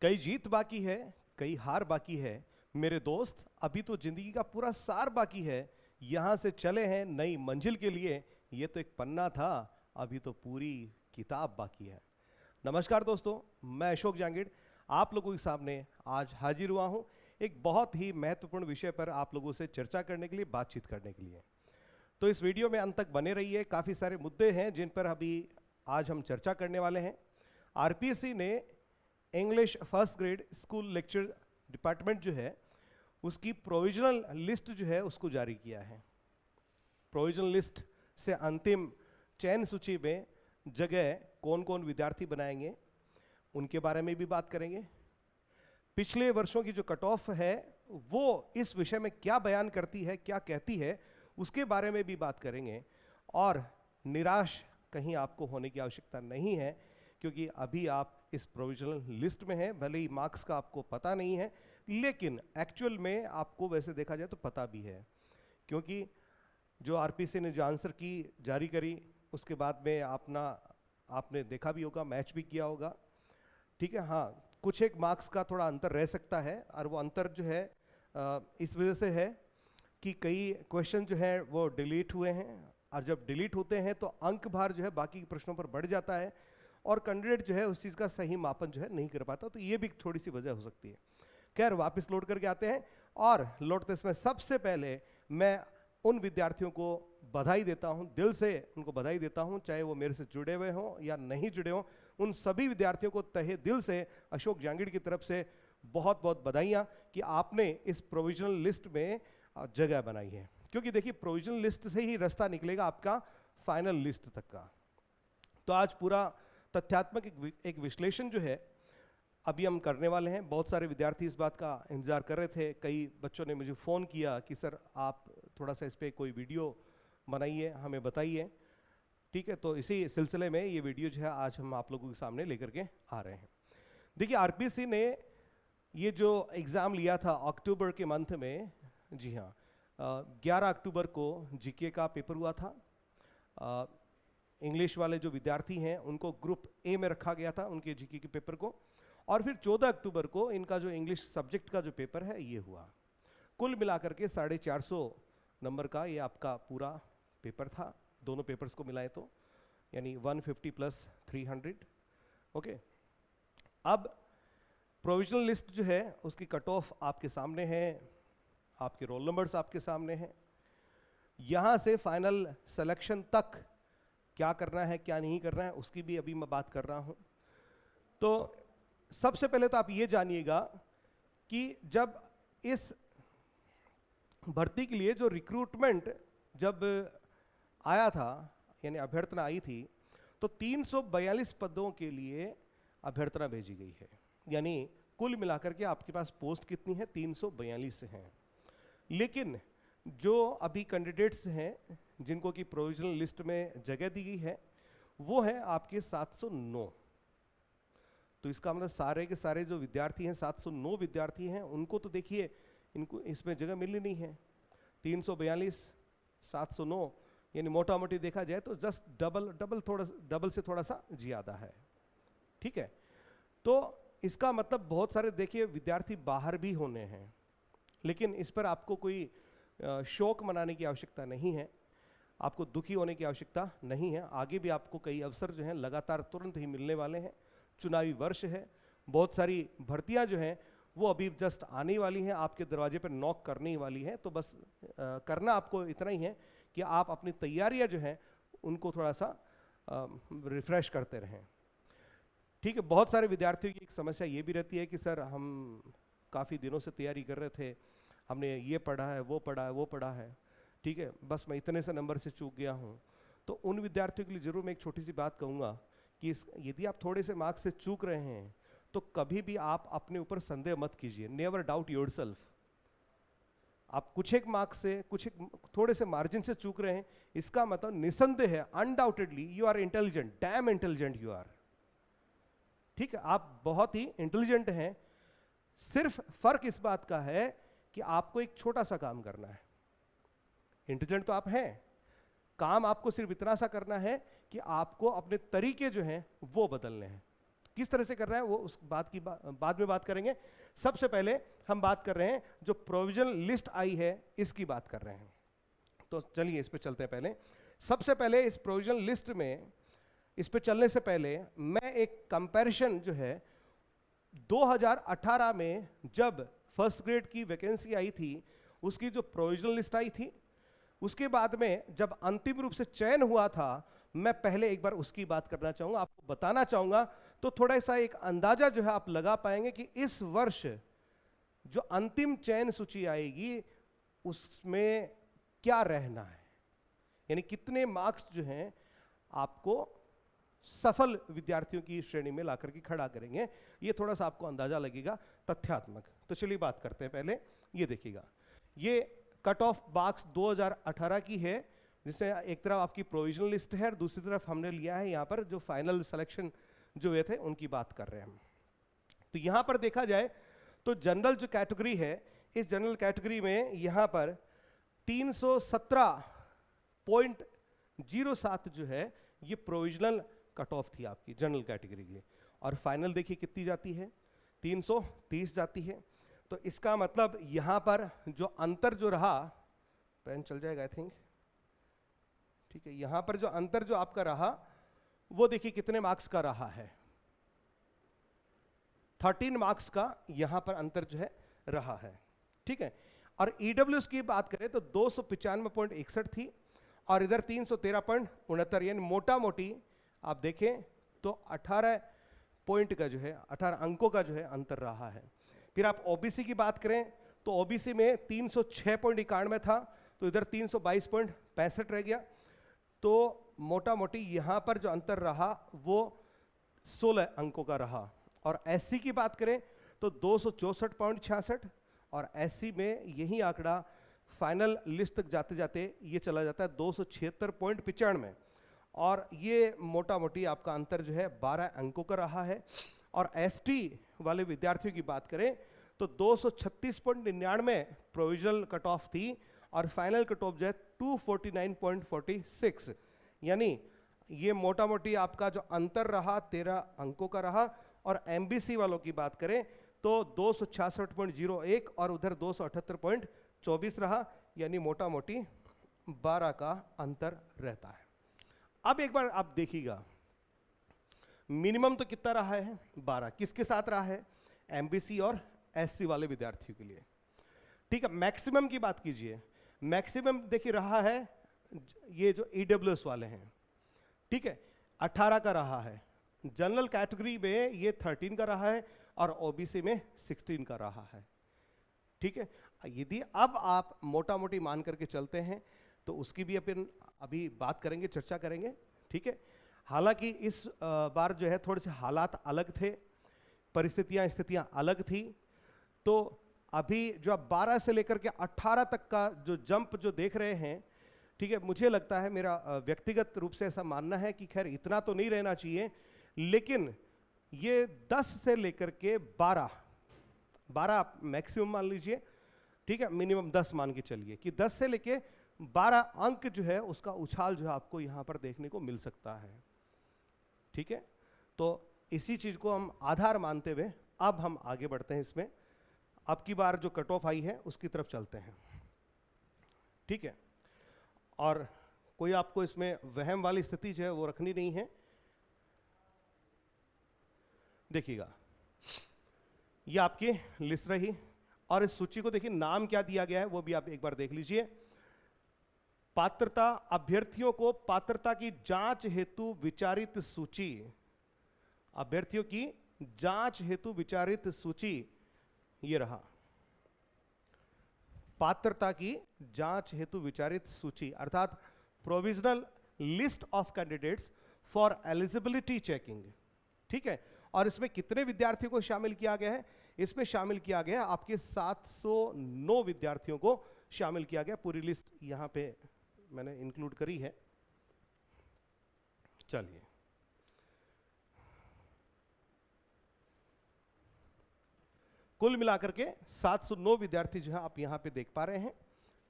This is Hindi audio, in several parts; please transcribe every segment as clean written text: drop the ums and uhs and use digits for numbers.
कई जीत बाकी है, कई हार बाकी है मेरे दोस्त, अभी तो जिंदगी का पूरा सार बाकी है। यहां से चले हैं नई मंजिल के लिए, ये तो एक पन्ना था, अभी तो पूरी किताब बाकी है। नमस्कार दोस्तों, मैं अशोक जांगिड़ आप लोगों के सामने आज हाजिर हुआ हूं एक बहुत ही महत्वपूर्ण विषय पर आप लोगों से चर्चा करने के लिए, बातचीत करने के लिए। तो इस वीडियो में अंत तक बने रहिए, काफ़ी सारे मुद्दे हैं जिन पर अभी आज हम चर्चा करने वाले हैं। आरपीएससी ने English first grade school lecture department जो है उसकी प्रोविजनल लिस्ट जो है उसको जारी किया है। प्रोविजनल लिस्ट से अंतिम चयन सूची में जगह कौन कौन विद्यार्थी बनाएंगे उनके बारे में भी बात करेंगे। पिछले वर्षों की जो कट ऑफ है वो इस विषय में क्या बयान करती है, क्या कहती है, उसके बारे में भी बात करेंगे। और निराश कहीं आपको होने की आवश्यकता नहीं है, क्योंकि अभी आप इस प्रोविजनल लिस्ट में हैं। भले ही मार्क्स का आपको पता नहीं है, लेकिन एक्चुअल में आपको वैसे देखा जाए तो पता भी है, क्योंकि जो आरपीसी ने जो आंसर की जारी करी उसके बाद में आपने देखा भी होगा, मैच भी किया होगा, ठीक है। हाँ, कुछ एक मार्क्स का थोड़ा अंतर रह सकता है, और वो अंतर जो है इस वजह से है कि कई क्वेश्चन जो है वो डिलीट हुए हैं, और जब डिलीट होते हैं तो अंक भार जो है बाकी के प्रश्नों पर बढ़ जाता है, और कैंडिडेट जो है उस चीज़ का सही मापन जो है नहीं कर पाता। तो ये भी थोड़ी सी वजह हो सकती है। खैर, वापस लोड करके आते हैं, और लौटते समय सबसे पहले मैं उन विद्यार्थियों को बधाई देता हूं, दिल से उनको बधाई देता हूं, चाहे वो मेरे से जुड़े हुए हों या नहीं जुड़े हों। उन सभी विद्यार्थियों को तहे दिल से अशोक जांगिड़ की तरफ से बहुत बहुत बधाइयाँ कि आपने इस प्रोविजनल लिस्ट में जगह बनाई है। क्योंकि देखिए, प्रोविजनल लिस्ट से ही रास्ता निकलेगा आपका फाइनल लिस्ट तक का। तो आज पूरा तथ्यात्मक एक विश्लेषण जो है अभी हम करने वाले हैं। बहुत सारे विद्यार्थी इस बात का इंतजार कर रहे थे। कई बच्चों ने मुझे फ़ोन किया कि सर आप थोड़ा सा इस पर कोई वीडियो बनाइए, हमें बताइए। ठीक है, तो इसी सिलसिले में ये वीडियो जो है आज हम आप लोगों के सामने लेकर के आ रहे हैं। देखिए, आरपीसी ने ये जो एग्ज़ाम लिया था अक्टूबर के मंथ में, जी हाँ, 11 अक्टूबर को जीके का पेपर हुआ था। इंग्लिश वाले जो विद्यार्थी हैं उनको ग्रुप ए में रखा गया था उनके जीके के पेपर को, और फिर 14 अक्टूबर को इनका जो इंग्लिश सब्जेक्ट का जो पेपर है ये हुआ। कुल मिलाकर के 450 नंबर का ये आपका पूरा पेपर था, दोनों पेपर्स को मिलाए तो, यानी 150 प्लस 300। ओके, अब प्रोविजनल लिस्ट जो है उसकी कट ऑफ आपके सामने है, आपके रोल नंबर्स आपके सामने हैं। यहाँ से फाइनल सिलेक्शन तक क्या करना है क्या नहीं करना है उसकी भी अभी मैं बात कर रहा हूँ। तो सबसे पहले तो आप ये जानिएगा कि जब इस भर्ती के लिए जो रिक्रूटमेंट जब आया था, यानी अभ्यर्थना आई थी, तो 342 पदों के लिए अभ्यर्थना भेजी गई है। यानी कुल मिलाकर के आपके पास पोस्ट कितनी है? 342 हैं। लेकिन जो अभी कैंडिडेट्स हैं जिनको कि प्रोविजनल लिस्ट में जगह दी गई है वो है आपके 709। तो इसका मतलब सारे के सारे जो विद्यार्थी हैं, 709 विद्यार्थी हैं, उनको तो देखिए इनको इसमें जगह मिलनी नहीं है। 342 709 यानी मोटा मोटी देखा जाए तो जस्ट डबल से थोड़ा सा ज़्यादा है। ठीक है, तो इसका मतलब बहुत सारे देखिए विद्यार्थी बाहर भी होने हैं, लेकिन इस पर आपको कोई शोक मनाने की आवश्यकता नहीं है, आपको दुखी होने की आवश्यकता नहीं है। आगे भी आपको कई अवसर जो हैं लगातार तुरंत ही मिलने वाले हैं। चुनावी वर्ष है, बहुत सारी भर्तियां जो हैं वो अभी जस्ट आने वाली हैं, आपके दरवाजे पर नॉक करने ही वाली हैं। तो बस करना आपको इतना ही है कि आप अपनी तैयारियां जो हैं उनको थोड़ा सा रिफ्रेश करते रहें। ठीक है, बहुत सारे विद्यार्थियों की एक समस्या ये भी रहती है कि सर हम काफ़ी दिनों से तैयारी कर रहे थे, हमने ये पढ़ा है वो पढ़ा है वो पढ़ा है, ठीक है, बस मैं इतने से नंबर से चूक गया हूँ। तो उन विद्यार्थियों के लिए जरूर मैं एक छोटी सी बात कहूँगा कि यदि आप थोड़े से मार्क्स से चूक रहे हैं तो कभी भी आप अपने ऊपर संदेह मत कीजिए। Never doubt yourself. आप कुछ एक मार्क्स से, कुछ एक थोड़े से मार्जिन से चूक रहे हैं, इसका मतलब निसंदेह है, undoubtedly you are intelligent, damn intelligent you are. ठीक है, आप बहुत ही इंटेलिजेंट हैं। सिर्फ फर्क इस बात का है कि आपको एक छोटा सा काम करना है। इंटेलिजेंट तो आप हैं, काम आपको सिर्फ इतना सा करना है कि आपको अपने तरीके जो हैं वो बदलने हैं। किस तरह से करना है वो उस बात की बाद में बात करेंगे। सबसे पहले हम बात कर रहे हैं जो प्रोविजनल लिस्ट आई है इसकी बात कर रहे हैं। तो चलिए इस पे चलते हैं। पहले सबसे पहले इस प्रोविजनल लिस्ट में इस पे चलने से पहले मैं एक कंपैरिजन जो है 2018 में जब फर्स्ट ग्रेड की वैकेंसी आई थी उसकी जो प्रोविजनल लिस्ट आई थी, उसके बाद में जब अंतिम रूप से चयन हुआ था, मैं पहले एक बार उसकी बात करना चाहूंगा, आपको बताना चाहूंगा, तो थोड़ा सा एक अंदाजा जो है आप लगा पाएंगे कि इस वर्ष जो अंतिम चयन सूची आएगी उसमें क्या रहना है, यानी कितने मार्क्स जो हैं आपको सफल विद्यार्थियों की श्रेणी में लाकर के खड़ा करेंगे, ये थोड़ा सा आपको अंदाजा लगेगा तथ्यात्मक। तो चलिए बात करते हैं। पहले ये देखिएगा, ये कट ऑफ मार्क्स 2018 की है, जिससे एक तरफ आपकी प्रोविजनल लिस्ट है और दूसरी तरफ हमने लिया है यहाँ पर जो फाइनल सिलेक्शन जो हुए थे उनकी बात कर रहे हैं हम। तो यहाँ पर देखा जाए तो जनरल जो कैटेगरी है, इस जनरल कैटेगरी में यहाँ पर 317.07 जो है ये प्रोविजनल कट ऑफ थी आपकी जनरल कैटेगरी के लिए, और फाइनल देखिए कितनी जाती है, 330 जाती है। तो इसका मतलब यहां पर जो अंतर जो रहा, पेन चल जाएगा आई थिंक, ठीक है, यहां पर जो अंतर जो आपका रहा वो देखिए कितने मार्क्स का रहा है, 13 मार्क्स का यहां पर अंतर जो है रहा है, ठीक है। और ईडब्ल्यूएस की बात करें तो 295.61 थी और इधर 313.69, यानी मोटा मोटी आप देखें तो 18 पॉइंट का जो है 18 अंकों का जो है अंतर रहा है। फिर आप ओबीसी की बात करें तो ओबीसी में 306.91 था, तो इधर 322.65 रह गया। तो मोटा मोटी यहाँ पर जो अंतर रहा वो 16 अंकों का रहा। और एससी की बात करें तो 264.66, और एससी में यही आंकड़ा फाइनल लिस्ट तक जाते जाते ये चला जाता है 276.95, और ये मोटा मोटी आपका अंतर जो है 12 अंकों का रहा है। और एसटी वाले विद्यार्थियों की बात करें तो 236.99 प्रोविजनल कट ऑफ थी और फाइनल कट ऑफ जो है 249.46, यानी ये मोटा मोटी आपका जो अंतर रहा 13 अंकों का रहा। और एमबीसी वालों की बात करें तो 266.01 और उधर 278.24 रहा, यानी मोटा मोटी 12 का अंतर रहता है। अब एक बार आप देखिएगा मिनिमम तो कितना रहा है, 12, किसके साथ रहा है, एमबीसी और एससी वाले विद्यार्थियों के लिए, ठीक है। मैक्सिमम की बात कीजिए, मैक्सिमम देखिए रहा है ये जो ईडब्ल्यूएस वाले हैं, ठीक है, 18 का रहा है, जनरल कैटेगरी में ये 13 का रहा है और ओबीसी में 16 का रहा है, ठीक है। यदि अब आप मोटा मोटी मान करके चलते हैं तो उसकी भी अपन अभी बात करेंगे, चर्चा करेंगे, ठीक है। हालांकि इस बार जो है थोड़े से हालात अलग थे, स्थितियां अलग थी, तो अभी जो आप 12 से लेकर के 18 तक का जो जंप जो देख रहे हैं, ठीक है, मुझे लगता है, मेरा व्यक्तिगत रूप से ऐसा मानना है कि खैर इतना तो नहीं रहना चाहिए, लेकिन ये 10 से लेकर के 12 आप मैक्सिमम मान लीजिए, ठीक है, मिनिमम 10 मान के चलिए कि 10 से लेके 12 अंक जो है उसका उछाल जो है आपको यहां पर देखने को मिल सकता है, ठीक है। तो इसी चीज को हम आधार मानते हुए अब हम आगे बढ़ते हैं इसमें। अब की बार जो कट ऑफ आई है उसकी तरफ चलते हैं, ठीक है। और कोई आपको इसमें वहम वाली स्थिति जो है वो रखनी नहीं है। देखिएगा ये आपकी लिस्ट रही, और इस सूची को देखिए नाम क्या दिया गया है वो भी आप एक बार देख लीजिए। पात्रता, अभ्यर्थियों को पात्रता की जांच हेतु विचारित सूची, अभ्यर्थियों की जांच हेतु विचारित सूची ये रहा, पात्रता की जांच हेतु विचारित सूची, अर्थात provisional list of candidates for eligibility checking, ठीक है। और इसमें कितने विद्यार्थियों को शामिल किया गया है, इसमें शामिल किया गया आपके 709 विद्यार्थियों को शामिल किया गया। पूरी लिस्ट यहां पे मैंने इंक्लूड करी है। चलिए कुल मिलाकर के 709 विद्यार्थी जो है आप यहां पे देख पा रहे हैं,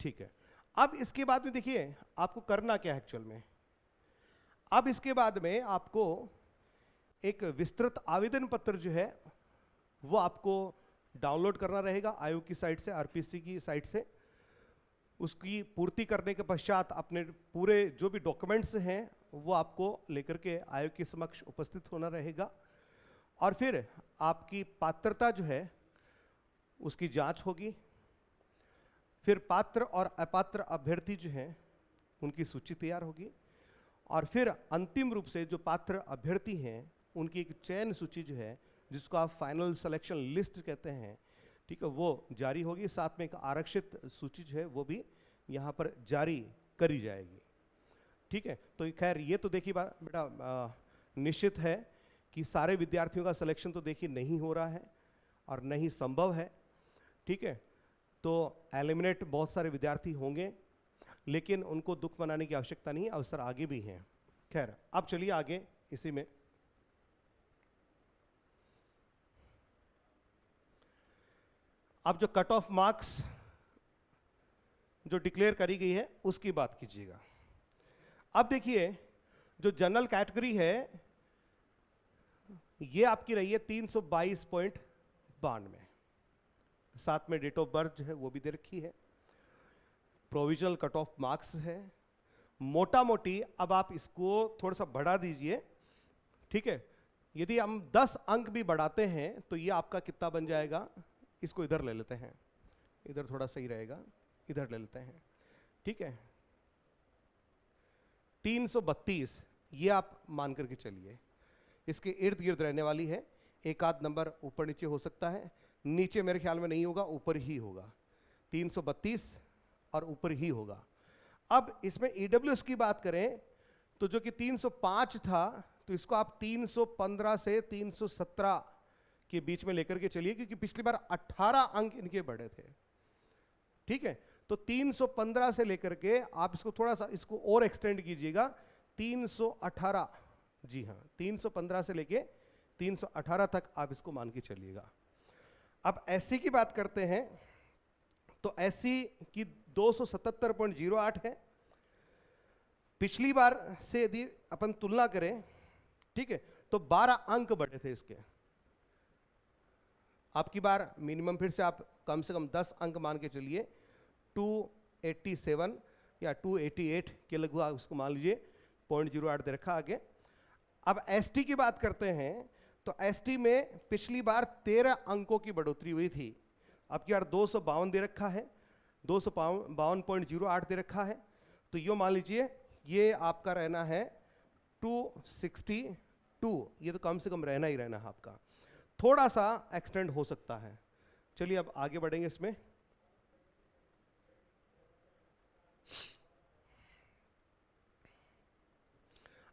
ठीक है। अब इसके बाद में देखिए आपको करना क्या है एक्चुअल में। अब इसके बाद में आपको एक विस्तृत आवेदन पत्र जो है वो आपको डाउनलोड करना रहेगा आयोग की साइट से, आरपीसी की साइट से। उसकी पूर्ति करने के पश्चात अपने पूरे जो भी डॉक्यूमेंट्स हैं वो आपको लेकर के आयोग के समक्ष उपस्थित होना रहेगा, और फिर आपकी पात्रता जो है उसकी जांच होगी। फिर पात्र और अपात्र अभ्यर्थी जो हैं उनकी सूची तैयार होगी, और फिर अंतिम रूप से जो पात्र अभ्यर्थी हैं उनकी एक चयन सूची जो है, जिसको आप फाइनल सिलेक्शन लिस्ट कहते हैं, ठीक है, वो जारी होगी। साथ में एक आरक्षित सूची जो है वो भी यहाँ पर जारी करी जाएगी, ठीक है। तो खैर ये तो देखिए बेटा निश्चित है कि सारे विद्यार्थियों का सिलेक्शन तो देखिए नहीं हो रहा है और नहीं संभव है, ठीक है। तो एलिमिनेट बहुत सारे विद्यार्थी होंगे, लेकिन उनको दुख मनाने की आवश्यकता नहीं है, अवसर आगे भी हैं। खैर अब चलिए आगे इसी में। अब जो कट ऑफ मार्क्स जो डिक्लेयर करी गई है उसकी बात कीजिएगा। अब देखिए जो जनरल कैटेगरी है ये आपकी रही है 322.92, साथ में डेट ऑफ बर्थ जो है वो भी दे रखी है, प्रोविजनल कट ऑफ मार्क्स है। मोटा मोटी अब आप इसको थोड़ा सा बढ़ा दीजिए, ठीक है। यदि हम 10 अंक भी बढ़ाते हैं तो ये आपका कितना बन जाएगा, इसको इधर ले लेते हैं, इधर थोड़ा सही रहेगा, इधर ले लेते हैं, ठीक है। 332 ये आप मान करके चलिए, इसके इर्द गिर्द रहने वाली है। एक आध नंबर ऊपर नीचे हो सकता है, नीचे मेरे ख्याल में नहीं होगा, ऊपर ही होगा। 332 और ऊपर ही होगा। अब इसमें ईडब्ल्यूएस की बात करें तो जो कि 305 था, तो इसको आप 315 से 317 के बीच में लेकर के चलिए, क्योंकि पिछली बार 18 अंक इनके बढ़े थे, ठीक है। तो 315 से लेकर के आप इसको थोड़ा सा इसको और एक्सटेंड कीजिएगा, 318, जी हाँ 315 से लेके 318 तक आप इसको मान के चलिएगा। अब एससी की बात करते हैं तो एससी की 277.08 है। पिछली बार से यदि अपन तुलना करें, ठीक है, तो 12 अंक बढ़े थे इसके। आपकी बार मिनिमम फिर से आप कम से कम 10 अंक मान के चलिए, 287 या 288 के लगभग आप उसको मान लीजिए, 0.08 दे रखा आगे। अब एसटी की बात करते हैं तो एसटी में पिछली बार 13 अंकों की बढ़ोतरी हुई थी, आपकी बार 252 दे रखा है, 252.08 दे रखा है, तो यो मान लीजिए ये आपका रहना है 262, ये तो कम से कम रहना ही रहना है आपका, थोड़ा सा एक्सटेंड हो सकता है। चलिए अब आगे बढ़ेंगे इसमें।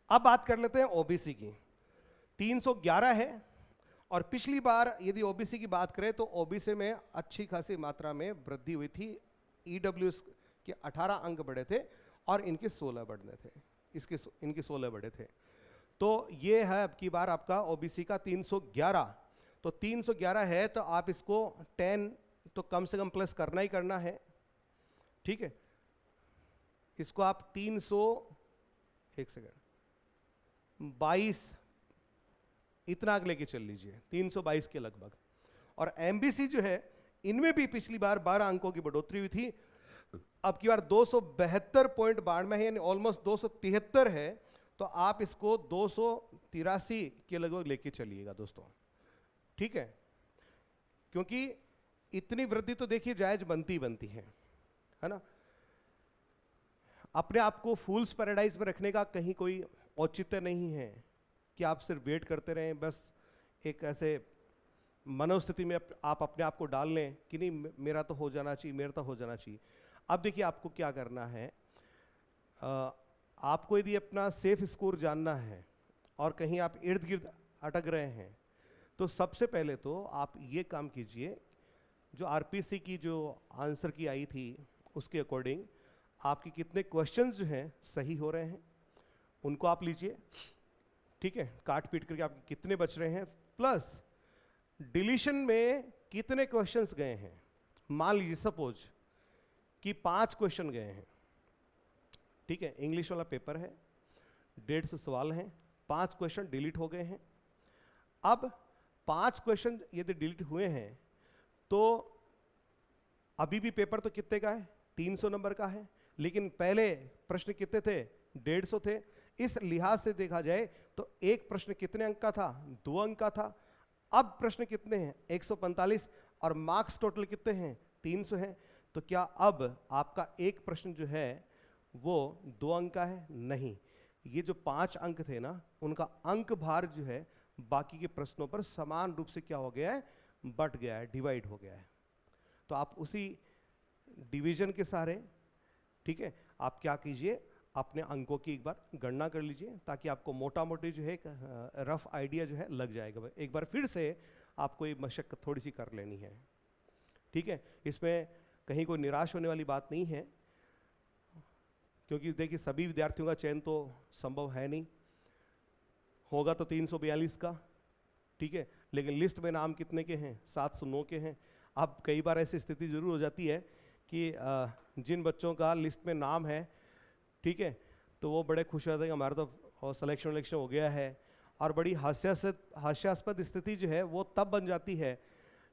अब बात कर लेते हैं ओबीसी की। 311 है, और पिछली बार यदि ओबीसी की बात करें तो ओबीसी में अच्छी खासी मात्रा में वृद्धि हुई थी। ईडब्ल्यूएस के 18 अंक बढ़े थे और इनके 16 बढ़ने थे, इनके 16 बढ़े थे। तो ये है अब की बार आपका ओबीसी का 311। तो 311 है तो आप इसको 10 तो कम से कम प्लस करना ही करना है, ठीक है। इसको आप 322 इतना लेके चल लीजिए, 322 के लगभग। और एमबीसी जो है इनमें भी पिछली बार 12 अंकों की बढ़ोतरी हुई थी, अब की बार 272.92 है, यानी ऑलमोस्ट 273 है, तो आप इसको 283 के लगभग लेके चलिएगा दोस्तों, ठीक है। क्योंकि इतनी वृद्धि तो देखिए जायज बनती है ना। अपने आप को फूल्स पैराडाइज में रखने का कहीं कोई औचित्य नहीं है कि आप सिर्फ वेट करते रहें, बस एक ऐसे मनोस्थिति में आप अपने आप को डाल लें कि नहीं मेरा तो हो जाना चाहिए, मेरा तो हो जाना चाहिए। अब देखिए आपको क्या करना है, आपको यदि अपना सेफ स्कोर जानना है और कहीं आप इर्द गिर्द अटक रहे हैं, तो सबसे पहले तो आप ये काम कीजिए, जो आरपीसी की जो आंसर की आई थी उसके अकॉर्डिंग आपके कितने क्वेश्चंस जो हैं सही हो रहे हैं उनको आप लीजिए, ठीक है। काट पीट करके आपके कितने बच रहे हैं, प्लस डिलीशन में कितने क्वेश्चंस गए हैं। मान लीजिए सपोज कि 5 क्वेश्चन गए हैं, ठीक है, इंग्लिश वाला पेपर है, 150 सवाल हैं, 5 क्वेश्चन डिलीट हो गए हैं, अब 5 क्वेश्चन यदि डिलीट हुए हैं तो अभी भी पेपर तो कितने का है, 300 नंबर का है, लेकिन पहले प्रश्न कितने थे, 150 थे। इस लिहाज से देखा जाए तो एक प्रश्न कितने अंक का था, 2 अंक का था। अब प्रश्न कितने हैं, 145, और मार्क्स टोटल कितने हैं, 300 हैं। तो क्या अब आपका एक प्रश्न जो है वो 2 अंक का है? नहीं, ये जो 5 अंक थे ना, उनका अंक भार जो है बाकी के प्रश्नों पर समान रूप से क्या हो गया है, बट गया है, डिवाइड हो गया है। तो आप उसी डिवीजन के सहारे, ठीक है, आप क्या कीजिए, अपने अंकों की एक बार गणना कर लीजिए, ताकि आपको मोटा मोटी जो है एक रफ आइडिया जो है लग जाएगा। एक बार फिर से आपको ये मशक्कत थोड़ी सी कर लेनी है, ठीक है। इसमें कहीं कोई निराश होने वाली बात नहीं है, क्योंकि देखिए सभी विद्यार्थियों का चयन तो संभव है नहीं, होगा तो 342 का, ठीक है, लेकिन लिस्ट में नाम कितने के हैं, 709 के हैं। अब कई बार ऐसी स्थिति जरूर हो जाती है कि जिन बच्चों का लिस्ट में नाम है, ठीक है, तो वो बड़े खुश रहते हैं हमारा तो सिलेक्शन हो गया है। और बड़ी हास्यास्पद स्थिति जो है वो तब बन जाती है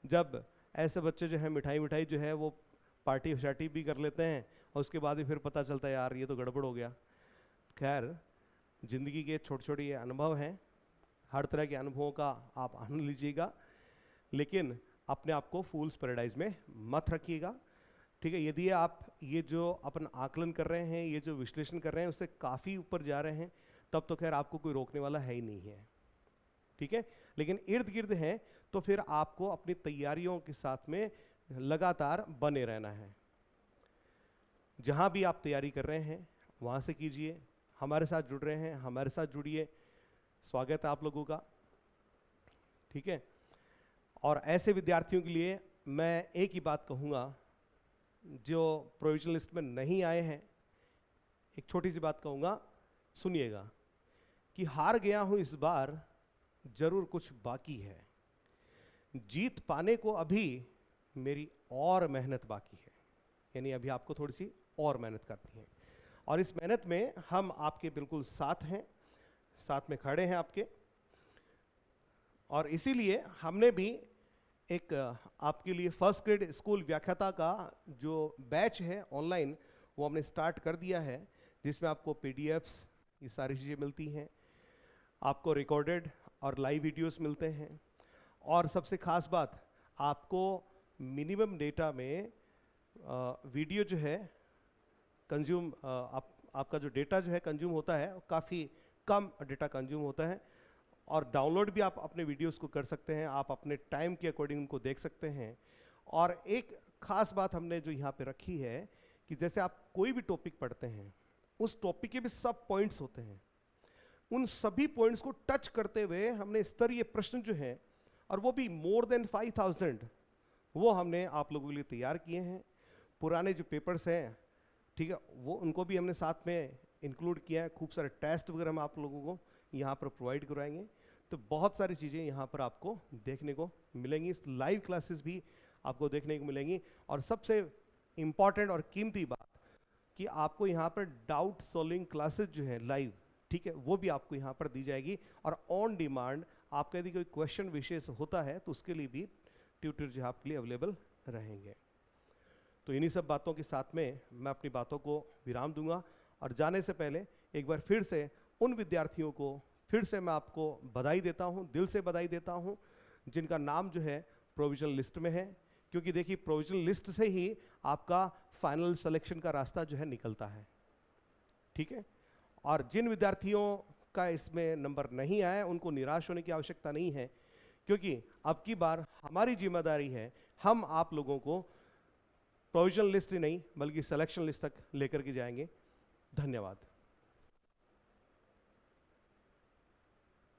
जब ऐसे बच्चे जो है मिठाई जो है वो पार्टी शार्टी भी कर लेते हैं, और उसके बाद ही फिर पता चलता है यार ये तो गड़बड़ हो गया। खैर, जिंदगी के छोटे छोटे ये अनुभव हैं, हर तरह के अनुभवों का आप आनंद लीजिएगा, लेकिन अपने आप को फूल्स पैराडाइज में मत रखिएगा, ठीक है। यदि आप ये जो अपन आकलन कर रहे हैं, ये जो विश्लेषण कर रहे हैं, उससे काफ़ी ऊपर जा रहे हैं, तब तो खैर आपको कोई रोकने वाला है ही नहीं है, ठीक है। लेकिन इर्द गिर्द हैं तो फिर आपको अपनी तैयारियों के साथ में लगातार बने रहना है। जहां भी आप तैयारी कर रहे हैं वहां से कीजिए, हमारे साथ जुड़ रहे हैं हमारे साथ जुड़िए, स्वागत है आप लोगों का, ठीक है। और ऐसे विद्यार्थियों के लिए मैं एक ही बात कहूँगा, जो प्रोविजनल लिस्ट में नहीं आए हैं, एक छोटी सी बात कहूँगा, सुनिएगा, कि हार गया हूँ इस बार, जरूर कुछ बाकी है, जीत पाने को अभी मेरी और मेहनत बाकी है। यानी अभी आपको थोड़ी सी और मेहनत करनी है, और इस मेहनत में हम आपके बिल्कुल साथ हैं, साथ में खड़े हैं आपके। और इसीलिए हमने भी एक आपके लिए फर्स्ट ग्रेड स्कूल व्याख्याता का जो बैच है ऑनलाइन, वो हमने स्टार्ट कर दिया है, जिसमें आपको पीडीएफ्स, ये सारी चीज़ें मिलती हैं, आपको रिकॉर्डेड और लाइव वीडियोस मिलते हैं, और सबसे खास बात, आपको मिनिमम डेटा में वीडियो जो है कंज्यूम, आपका जो डेटा जो है कंज्यूम होता है, काफ़ी कम डेटा कंज्यूम होता है, और डाउनलोड भी आप अपने वीडियोस को कर सकते हैं, आप अपने टाइम के अकॉर्डिंग उनको देख सकते हैं। और एक खास बात हमने जो यहाँ पे रखी है कि जैसे आप कोई भी टॉपिक पढ़ते हैं, उस टॉपिक के भी सब पॉइंट्स होते हैं, उन सभी पॉइंट्स को टच करते हुए हमने स्तरीय प्रश्न जो हैं, और वो भी मोर देन 5000, वो हमने आप लोगों के लिए तैयार किए हैं। पुराने जो पेपर्स हैं, ठीक है, वो उनको भी हमने साथ में इंक्लूड किया है, खूब सारे टेस्ट वगैरह हम आप लोगों को यहाँ पर प्रोवाइड करवाएंगे। तो बहुत सारी चीज़ें यहाँ पर आपको देखने को मिलेंगी, लाइव क्लासेस भी आपको देखने को मिलेंगी, और सबसे इम्पॉर्टेंट और कीमती बात कि आपको यहाँ पर डाउट सॉल्विंग क्लासेस जो है लाइव, ठीक है, वो भी आपको यहाँ पर दी जाएगी, और ऑन डिमांड आपका यदि कोई क्वेश्चन विशेष होता है तो उसके लिए भी ट्यूटर जो आपके लिए अवेलेबल रहेंगे। तो इन्हीं सब बातों के साथ में मैं अपनी बातों को विराम दूंगा, और जाने से पहले एक बार फिर से उन विद्यार्थियों को फिर से मैं आपको बधाई देता हूं, दिल से बधाई देता हूं, जिनका नाम जो है प्रोविजनल लिस्ट में है, क्योंकि देखिए प्रोविजनल लिस्ट से ही आपका फाइनल सिलेक्शन का रास्ता जो है निकलता है, ठीक है। और जिन विद्यार्थियों का इसमें नंबर नहीं आया, उनको निराश होने की आवश्यकता नहीं है, क्योंकि अब की बार हमारी जिम्मेदारी है, हम आप लोगों को प्रोविजनल लिस्ट ही नहीं बल्कि सिलेक्शन लिस्ट तक लेकर के जाएंगे। धन्यवाद।